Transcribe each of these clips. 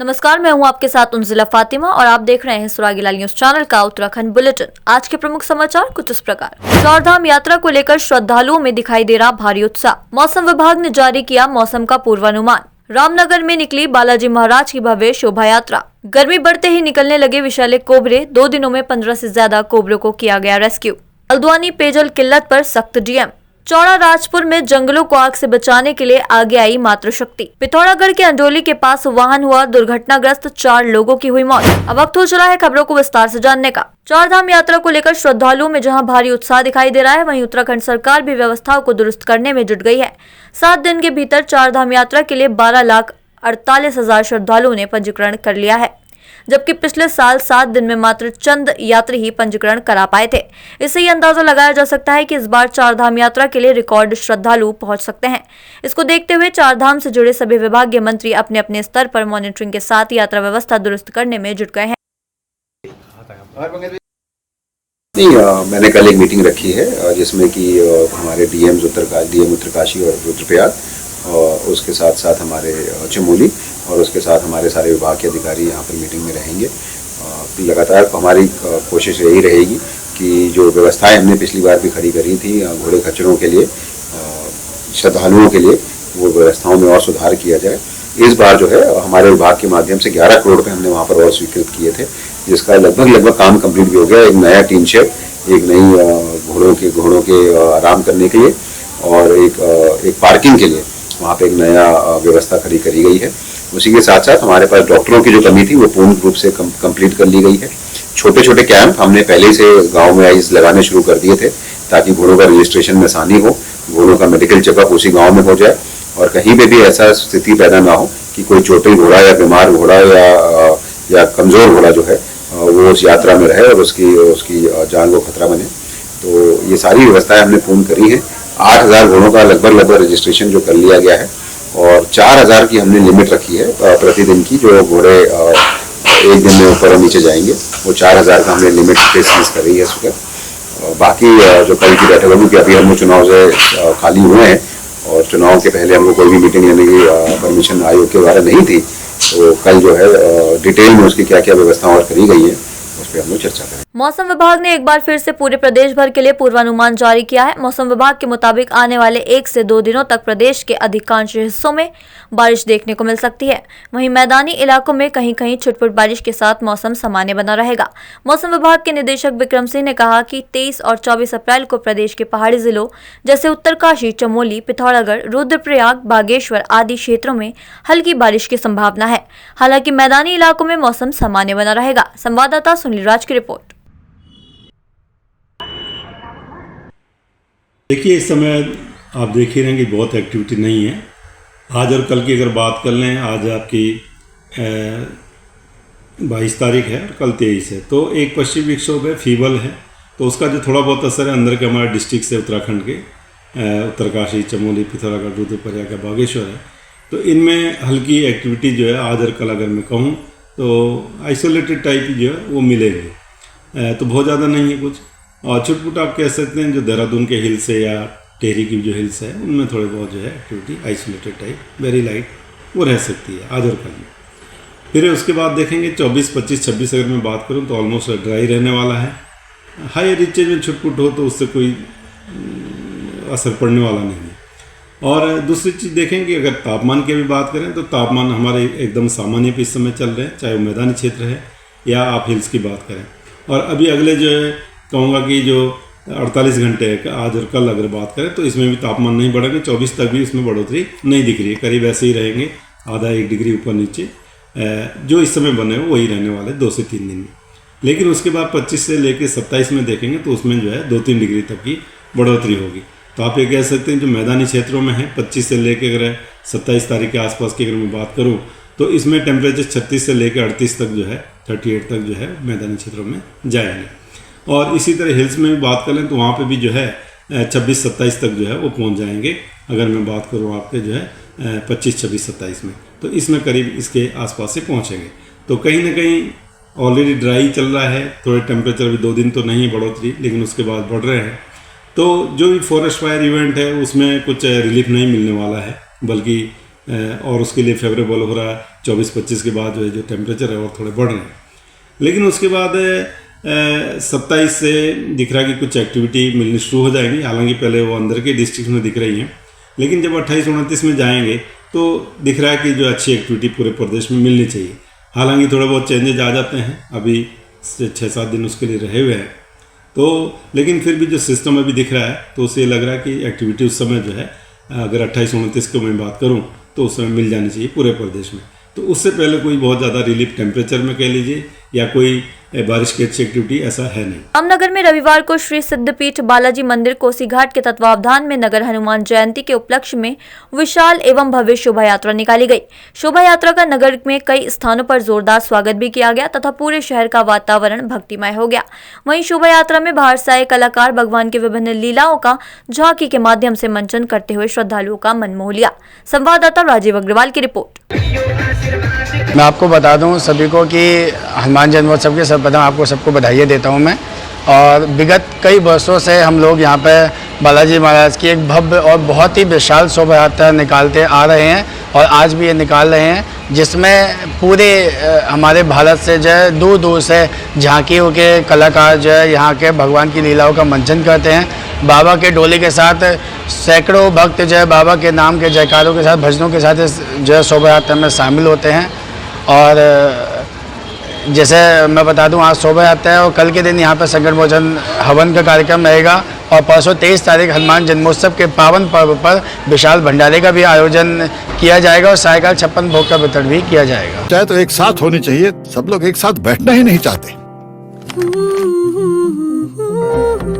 नमस्कार, मैं हूं आपके साथ उन्जिला फातिमा और आप देख रहे हैं सुरागीलाल न्यूज चैनल का उत्तराखंड बुलेटिन। आज के प्रमुख समाचार कुछ इस प्रकार। चारधाम यात्रा को लेकर श्रद्धालुओं में दिखाई दे रहा भारी उत्साह। मौसम विभाग ने जारी किया मौसम का पूर्वानुमान। रामनगर में निकली बालाजी महाराज की भव्य शोभा यात्रा। गर्मी बढ़ते ही निकलने लगे विषैले कोबरे। 2 दिनों में 15 से ज्यादा कोबरों को किया गया रेस्क्यू। हल्द्वानी पेयजल किल्लत पर सख्त डीएम। चौड़ा राजपुर में जंगलों को आग से बचाने के लिए आगे आई मातृशक्ति। पिथौरागढ़ के अंडोली के पास वाहन हुआ दुर्घटनाग्रस्त, 4 लोगों की हुई मौत। अब वक्त हो चला है खबरों को विस्तार से जानने का। चारधाम यात्रा को लेकर श्रद्धालुओं में जहां भारी उत्साह दिखाई दे रहा है, वहीं उत्तराखंड सरकार भी व्यवस्थाओं को दुरुस्त करने में जुट गई है। 7 दिन के भीतर चारधाम यात्रा के लिए 12,48,000 श्रद्धालुओं ने पंजीकरण कर लिया है, जबकि पिछले साल 7 दिन में मात्र चंद यात्री ही पंजीकरण करा पाए थे। इससे ये अंदाजा लगाया जा सकता है कि इस बार चारधाम यात्रा के लिए रिकॉर्ड श्रद्धालु पहुंच सकते हैं। इसको देखते हुए चारधाम से जुड़े सभी विभागीय मंत्री अपने अपने स्तर पर मॉनिटरिंग के साथ यात्रा व्यवस्था दुरुस्त करने में जुट गए हैं। मैंने कल एक मीटिंग रखी है जिसमें कि हमारे डीएम उत्तरकाशी और रुद्रप्रयाग, और उसके साथ साथ हमारे चमोली और उसके साथ हमारे सारे विभाग के अधिकारी यहाँ पर मीटिंग में रहेंगे। लगातार हमारी कोशिश यही रहेगी कि जो व्यवस्थाएं हमने पिछली बार भी खड़ी करी थी घोड़े खच्चरों के लिए, श्रद्धालुओं के लिए, वो व्यवस्थाओं में और सुधार किया जाए। इस बार जो है हमारे विभाग के माध्यम से 11 करोड़ रुपये हमने वहाँ पर और स्वीकृत किए थे, जिसका लगभग काम कंप्लीट भी हो गया। एक नया टीन शेड, एक नई घोड़ों के आराम करने के लिए और एक पार्किंग के लिए वहाँ पे एक नया व्यवस्था खड़ी करी गई है। उसी के साथ साथ हमारे पास डॉक्टरों की जो कमी थी वो पूर्ण रूप से कंप्लीट कर ली गई है। छोटे छोटे कैंप हमने पहले से गांव में आइस लगाने शुरू कर दिए थे, ताकि घोड़ों का रजिस्ट्रेशन में आसानी हो, घोड़ों का मेडिकल चेकअप उसी गांव में हो जाए और कहीं पे भी ऐसा स्थिति पैदा ना हो कि कोई चोटिल घोड़ा या बीमार घोड़ा या कमजोर घोड़ा जो है वो उस यात्रा में रहे और उसकी जान को खतरा बने। तो ये सारी व्यवस्थाएं हमने पूर्ण करी है। 8,000 घोड़ों का लगभग रजिस्ट्रेशन जो कर लिया गया है और 4,000 की हमने लिमिट रखी है प्रतिदिन की, जो घोड़े एक दिन में ऊपर और नीचे जाएंगे, वो 4,000 का हमने लिमिट फिक्स कर रही है सुबह। बाकी जो कल की बैठक होगी कि अभी हम चुनाव से खाली हुए हैं और चुनाव के पहले हमको कोई भी मीटिंग लेने की परमिशन आयोग के द्वारा नहीं थी, तो कल जो है डिटेल में उसकी क्या क्या व्यवस्था और करी गई है उस पर हम लोग चर्चा करें। मौसम विभाग ने एक बार फिर से पूरे प्रदेश भर के लिए पूर्वानुमान जारी किया है। मौसम विभाग के मुताबिक आने वाले 1 से 2 दिनों तक प्रदेश के अधिकांश हिस्सों में बारिश देखने को मिल सकती है। वहीं मैदानी इलाकों में कहीं कहीं छुटपुट बारिश के साथ मौसम सामान्य बना रहेगा। मौसम विभाग के निदेशक विक्रम सिंह ने कहा कि 23 और 24 अप्रैल को प्रदेश के पहाड़ी जिलों जैसे उत्तरकाशी, चमोली, पिथौरागढ़, रुद्रप्रयाग, बागेश्वर आदि क्षेत्रों में हल्की बारिश की संभावना है। हालांकि मैदानी इलाकों में मौसम सामान्य बना रहेगा। संवाददाता सुनील राज की रिपोर्ट। देखिए, इस समय आप देख ही रहे हैं कि बहुत एक्टिविटी नहीं है। आज और कल की अगर बात कर लें, आज आपकी 22 तारीख है और कल 23 है, तो एक पश्चिमी विक्षोभ है, फीवल है, तो उसका जो थोड़ा बहुत असर है अंदर के हमारे डिस्ट्रिक्ट से, उत्तराखंड के उत्तरकाशी, चमोली, पिथौरागढ़, रुद्रप्रयाग का बागेश्वर है, तो इनमें हल्की एक्टिविटी जो है आज और कल अगर मैं कहूँ तो आइसोलेटेड टाइप की जो है वो मिलेगी, तो बहुत ज़्यादा नहीं है कुछ। और छुटपुट आप कह सकते हैं जो देहरादून के हिल्स है या टेहरी की जो हिल्स है उनमें थोड़े बहुत जो है activity isolated type, very light, वो रह सकती है आज और कल में। फिर उसके बाद देखेंगे 24, 25, 26 अगर मैं बात करूं तो ऑलमोस्ट ड्राई रहने वाला है। हाई रिचेज में छुटपुट हो तो उससे कोई असर पड़ने वाला नहीं है। और दूसरी चीज़ देखेंगे, अगर तापमान की भी बात करें तो तापमान हमारे एकदम सामान्य पे इस समय चल रहे हैं, चाहे वो मैदानी क्षेत्र है या आप हिल्स की बात करें। और अभी अगले जो है कहूँगा कि जो 48 घंटे है आज और कल अगर बात करें तो इसमें भी तापमान नहीं बढ़ेगा। 24 तक भी इसमें बढ़ोतरी नहीं दिख रही है, करीब ऐसे ही रहेंगे, आधा 1 डिग्री ऊपर नीचे जो इस समय बने हुए वही रहने वाले 2 से 3 दिन में। लेकिन उसके बाद 25 से लेकर 27 में देखेंगे तो उसमें जो है 2-3 डिग्री तक की बढ़ोतरी होगी। तो आप ये कह सकते हैं जो मैदानी क्षेत्रों में है 25 से लेकर अगर 27 तारीख के आसपास की अगर मैं बात करूँ तो इसमें टेम्परेचर 36 से लेकर 38 तक जो है, 38 तक जो है मैदानी क्षेत्रों में जाएंगे। और इसी तरह हिल्स में भी बात कर लें तो वहाँ पे भी जो है 26-27 तक जो है वो पहुँच जाएंगे। अगर मैं बात करूँ आपके जो है 25, 26, 27 में, तो इसमें करीब इसके आसपास से पहुँचेंगे। तो कहीं ना कहीं ऑलरेडी ड्राई चल रहा है, थोड़े टेम्परेचर भी 2 दिन तो नहीं बढ़ोतरी, लेकिन उसके बाद बढ़ रहे हैं। तो जो भी फॉरेस्ट फायर इवेंट है उसमें कुछ रिलीफ नहीं मिलने वाला है, बल्कि और उसके लिए फेवरेबल हो रहा है। 24-25 के बाद जो है जो टेम्परेचर है और थोड़े बढ़ रहे हैं। लेकिन उसके बाद 27 से दिख रहा है कि कुछ एक्टिविटी मिलनी शुरू हो जाएगी। हालांकि पहले वो अंदर के डिस्ट्रिक्ट में दिख रही हैं, लेकिन जब 28-29 में जाएंगे तो दिख रहा है कि जो अच्छी एक्टिविटी पूरे प्रदेश में मिलनी चाहिए। हालांकि थोड़े बहुत चेंजेज आ जाते हैं, अभी 6-7 दिन उसके लिए रहे हुए हैं तो, लेकिन फिर भी जो सिस्टम अभी दिख रहा है तो उससे लग रहा है कि एक्टिविटी उस समय जो है, अगर 28-29 की मैं बात करूं तो उस समय मिल जानी चाहिए पूरे प्रदेश में। तो उससे पहले कोई बहुत ज़्यादा रिलीफ टेम्परेचर में कह लीजिए या कोई बारिश की अच्छी एक्टिविटी ऐसा है नहीं। रामनगर में रविवार को श्री सिद्धपीठ बालाजी मंदिर कोसी घाट के तत्वावधान में नगर हनुमान जयंती के उपलक्ष्य में विशाल एवं भव्य शोभा यात्रा निकाली गई। शोभा यात्रा का नगर में कई स्थानों पर जोरदार स्वागत भी किया गया तथा पूरे शहर का वातावरण भक्तिमय हो गया। वहीं शोभा यात्रा में बाहर से आए कलाकार भगवान के विभिन्न लीलाओं का झांकी के माध्यम से मंचन करते हुए श्रद्धालुओं का मन मोह लिया। संवाददाता राजीव अग्रवाल की रिपोर्ट। मैं आपको बता दूं सभी को कि हनुमान जन्मोत्सव के सर्वप्रथम आपको सबको बधाई देता हूं मैं। और विगत कई वर्षों से हम लोग यहां पे बालाजी महाराज की एक भव्य और बहुत ही विशाल शोभा यात्रा निकालते आ रहे हैं और आज भी ये निकाल रहे हैं, जिसमें पूरे हमारे भारत से जो है दूर दूर से झांकियों के कलाकार जो है यहाँ के भगवान की लीलाओं का मंचन करते हैं। बाबा के डोले के साथ सैकड़ों भक्त जो है बाबा के नाम के जयकारों के साथ भजनों के साथ जो है शोभा यात्रा में शामिल होते हैं। और जैसे मैं बता दूं आज शोभा यात्रा है और कल के दिन यहाँ पर संकट मोचन हवन का कार्यक्रम रहेगा और परसों 23 तारीख हनुमान जन्मोत्सव के पावन पर्व पर विशाल भंडारे का भी आयोजन किया जाएगा और सायकाल 56 भोग का वितरण भी किया जाएगा। चाहे तो एक साथ होनी चाहिए, सब लोग एक साथ बैठना ही नहीं चाहते।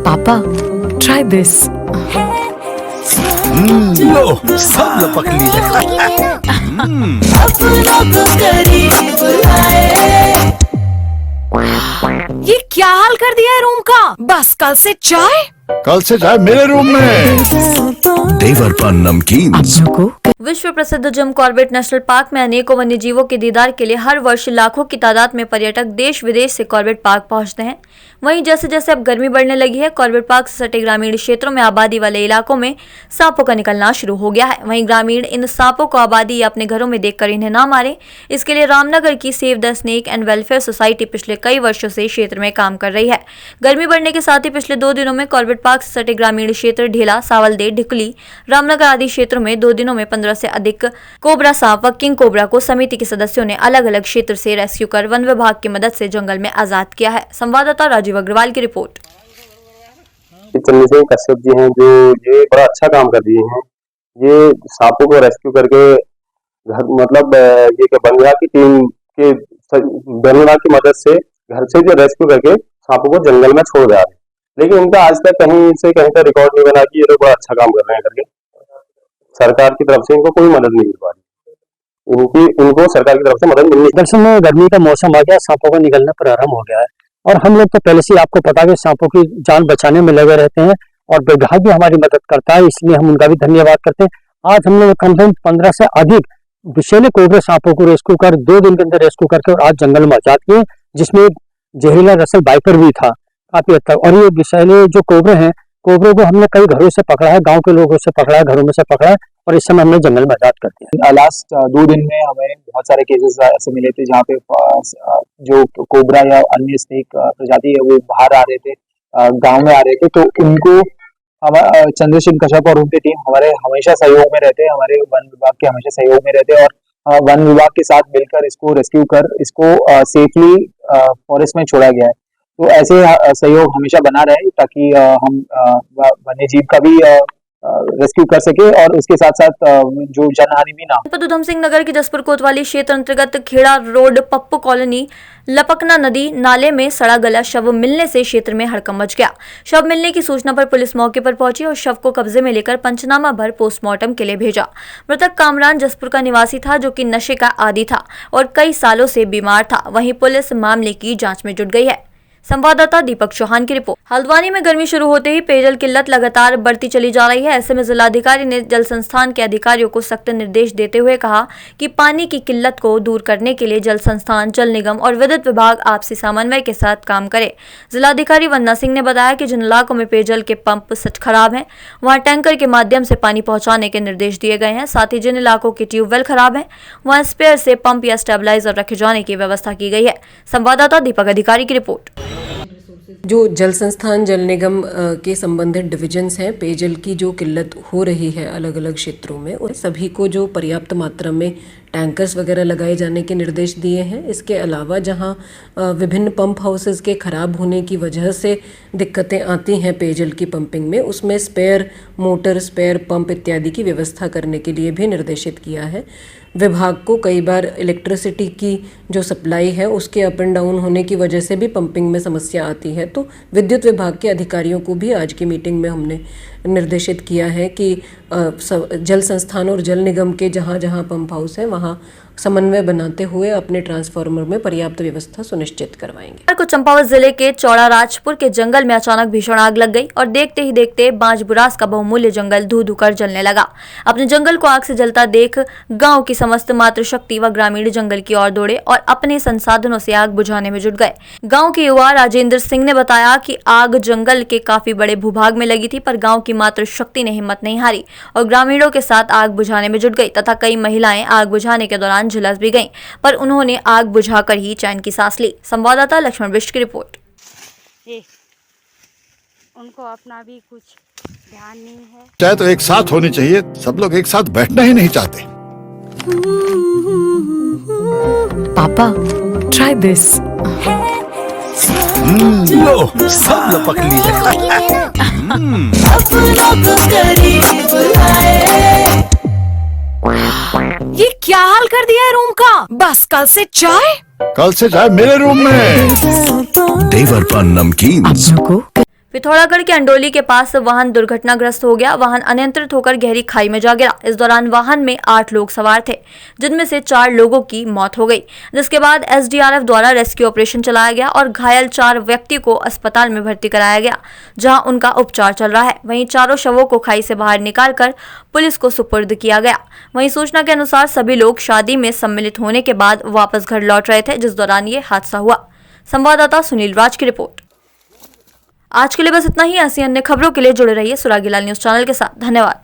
पापा ट्राई दिस। लो सब लपक लीजिए। ये क्या हाल कर दिया है रूम का? बस कल से चाय मेरे रूम में। देवर पान नमकीन। विश्व प्रसिद्ध जिम कॉर्बेट नेशनल पार्क में अनेकों वन्य जीवों के दीदार के लिए हर वर्ष लाखों की तादाद में पर्यटक देश विदेश से कॉर्बेट पार्क पहुंचते हैं। वहीं जैसे जैसे अब गर्मी बढ़ने लगी है, कॉर्बेट पार्क से सटे ग्रामीण क्षेत्रों में आबादी वाले इलाकों में सांपों का निकलना शुरू हो गया है। वहीं ग्रामीण इन सांपों को आबादी या अपने घरों में देखकर इन्हें ना मारे, इसके लिए रामनगर की save the snake and welfare society पिछले कई वर्षों से क्षेत्र में काम कर रही है। गर्मी बढ़ने के साथ ही पिछले 2 दिनों में कॉर्बेट पार्क से सटे ग्रामीण क्षेत्र ढेला, सावलदे, ढिकली, रामनगर आदि क्षेत्रों में 2 दिनों में 15 से अधिक कोबरा सांप व किंग कोबरा को समिति के सदस्यों ने अलग अलग क्षेत्र से रेस्क्यू कर वन विभाग की मदद से जंगल में आजाद किया है। संवाददाता राजीव अग्रवाल की रिपोर्ट। चंद्रशेखर कश्यप जी हैं जो ये बड़ा अच्छा काम कर दिए हैं। ये सांपों को रेस्क्यू करके घर मतलब ये वन विभाग की टीम के वन विभाग की मदद से घर से जो रेस्क्यू करके सांपों को जंगल में छोड़ रहा है, लेकिन इनका आज तक कहीं से कहीं का रिकॉर्ड नहीं बना कि ये लोग बड़ा अच्छा काम कर रहे हैं करके। सरकार की तरफ से इनको कोई मदद नहीं मिल पा रही। इनको सरकार की तरफ से मदद मिलनी। दरअसल में गर्मी का मौसम आ गया, सांपों का निकलना प्रारंभ हो गया है और हम लोग तो पहले से आपको पता है सांपों की जान बचाने में लगे रहते हैं और विभाग भी हमारी मदद करता है, इसलिए हम उनका भी धन्यवाद करते हैं। आज हम लोग कम से कम 15 से अधिक विषैले कोबरे सांपों को रेस्क्यू कर 2 दिन के अंदर रेस्क्यू करके और आज जंगल में आजाद किए, जिसमें जहरीला रसल वाइपर भी था काफी हद तक। और ये विषैले जो कोबरे हैं, कोबरे को हमने कई घरों से पकड़ा है, गांव के लोगों से पकड़ा है, घरों में से पकड़ा है और इस समय हमने जंगल में आजाद कर दिया। लास्ट 2 दिन में हमें बहुत सारे केसेस ऐसे मिले थे जहाँ पे जो कोबरा या अन्य स्नेक प्रजाति है वो बाहर आ रहे थे, गांव में आ रहे थे, तो उनको चंद्रशेखर कश्यप और उनकी टीम हमारे हमेशा सहयोग में रहते हैं, हमारे वन विभाग के हमेशा सहयोग में रहते हैं और वन विभाग के साथ मिलकर इसको रेस्क्यू कर इसको सेफली फॉरेस्ट में छोड़ा गया है। तो ऐसे सहयोग हमेशा बना रहे ताकि हम वन्य जीव का भी रेस्क्यू कर सके और उसके साथ साथ जो जनहानि भी ना हो। उधम सिंह नगर के जसपुर कोतवाली क्षेत्र अंतर्गत खेड़ा रोड पप्पू कॉलोनी लपकना नदी नाले में सड़ा गला शव मिलने से क्षेत्र में हड़कंप मच गया। शव मिलने की सूचना पर पुलिस मौके पर पहुंची और शव को कब्जे में लेकर पंचनामा भर पोस्टमार्टम के लिए भेजा। मृतक कामरान जसपुर का निवासी था जो कि नशे का आदी था और कई सालों से बीमार था। वहीं पुलिस मामले की जांच में जुट गई है। संवाददाता दीपक चौहान की रिपोर्ट। हल्द्वानी में गर्मी शुरू होते ही पेयजल किल्लत लगातार बढ़ती चली जा रही है। ऐसे में जिलाधिकारी ने जल संस्थान के अधिकारियों को सख्त निर्देश देते हुए कहा कि पानी की किल्लत को दूर करने के लिए जल संस्थान, जल निगम और विद्युत विभाग आपसी समन्वय के साथ काम करे। जिलाधिकारी वंदना सिंह ने बताया कि जिन इलाकों में पेयजल के पंप सेट खराब हैं, वहां टैंकर के माध्यम से पानी पहुंचाने के निर्देश दिए गए हैं। साथ ही जिन इलाकों के ट्यूबवेल खराब हैं, वहां स्पेयर से पंप या स्टेबलाइजर रखे जाने की व्यवस्था की गई है। संवाददाता दीपक अधिकारी की रिपोर्ट। जो जल संस्थान, जल निगम के संबंधित डिविजन्स हैं, पेयजल की जो किल्लत हो रही है अलग अलग क्षेत्रों में, उन सभी को जो पर्याप्त मात्रा में टैंकर्स वगैरह लगाए जाने के निर्देश दिए हैं। इसके अलावा जहां विभिन्न पंप हाउसेस के ख़राब होने की वजह से दिक्कतें आती हैं पेयजल की पंपिंग में, उसमें स्पेयर मोटर, स्पेयर पंप इत्यादि की व्यवस्था करने के लिए भी निर्देशित किया है। विभाग को कई बार इलेक्ट्रिसिटी की जो सप्लाई है उसके अप एंड डाउन होने की वजह से भी पंपिंग में समस्या आती है, तो विद्युत विभाग के अधिकारियों को भी आज की मीटिंग में हमने निर्देशित किया है कि जल संस्थान और जल निगम के जहाँ जहाँ पंप हाउस है वहाँ समन्वय बनाते हुए अपने ट्रांसफार्मर में पर्याप्त व्यवस्था सुनिश्चित करवाएंगे। को चंपावत जिले के चौड़ा राजपुर के जंगल में अचानक भीषण आग लग गई और देखते ही देखते बांज बुरास का बहुमूल्य जंगल धू धू कर जलने लगा। अपने जंगल को आग से जलता देख गांव की समस्त मातृशक्ति व ग्रामीण जंगल की ओर दौड़े और अपने संसाधनों से आग बुझाने में जुट गए। गाँव के युवा राजेंद्र सिंह ने बताया कि आग जंगल के काफी बड़े भूभाग में लगी थी, पर गाँव की मातृशक्ति ने हिम्मत नहीं हारी और ग्रामीणों के साथ आग बुझाने में जुट गई तथा कई महिलाएं आग बुझाने के दौरान झुलस भी गईं, पर उन्होंने आग बुझाकर ही चैन की सांस ली। संवाददाता लक्ष्मण बिष्ट की रिपोर्ट। उनको अपना भी कुछ ध्यान नहीं है। चाहे तो एक साथ होनी चाहिए, सब लोग एक साथ बैठना ही नहीं चाहते। पापा, ट्राई दिस। लो, सब लपक लिए। ये क्या हाल कर दिया है रूम का? बस कल से चाय मेरे रूम में। देवर पान नमकीन। पिथौरागढ़ के अंडोली के पास वाहन दुर्घटनाग्रस्त हो गया। वाहन अनियंत्रित होकर गहरी खाई में जा गिरा। इस दौरान वाहन में 8 लोग सवार थे, जिनमें से 4 लोगों की मौत हो गई, जिसके बाद एसडीआरएफ द्वारा रेस्क्यू ऑपरेशन चलाया गया और घायल 4 व्यक्ति को अस्पताल में भर्ती कराया गया, जहां उनका उपचार चल रहा है। वहीं चारों शवों को खाई से बाहर निकालकर पुलिस को सुपुर्द किया गया। वहीं सूचना के अनुसार सभी लोग शादी में सम्मिलित होने के बाद वापस घर लौट रहे थे, जिस दौरान ये हादसा हुआ। संवाददाता सुनील राज की रिपोर्ट। आज के लिए बस इतना ही। ऐसी अन्य खबरों के लिए जुड़े रहिए सुरागी लाल न्यूज चैनल के साथ। धन्यवाद।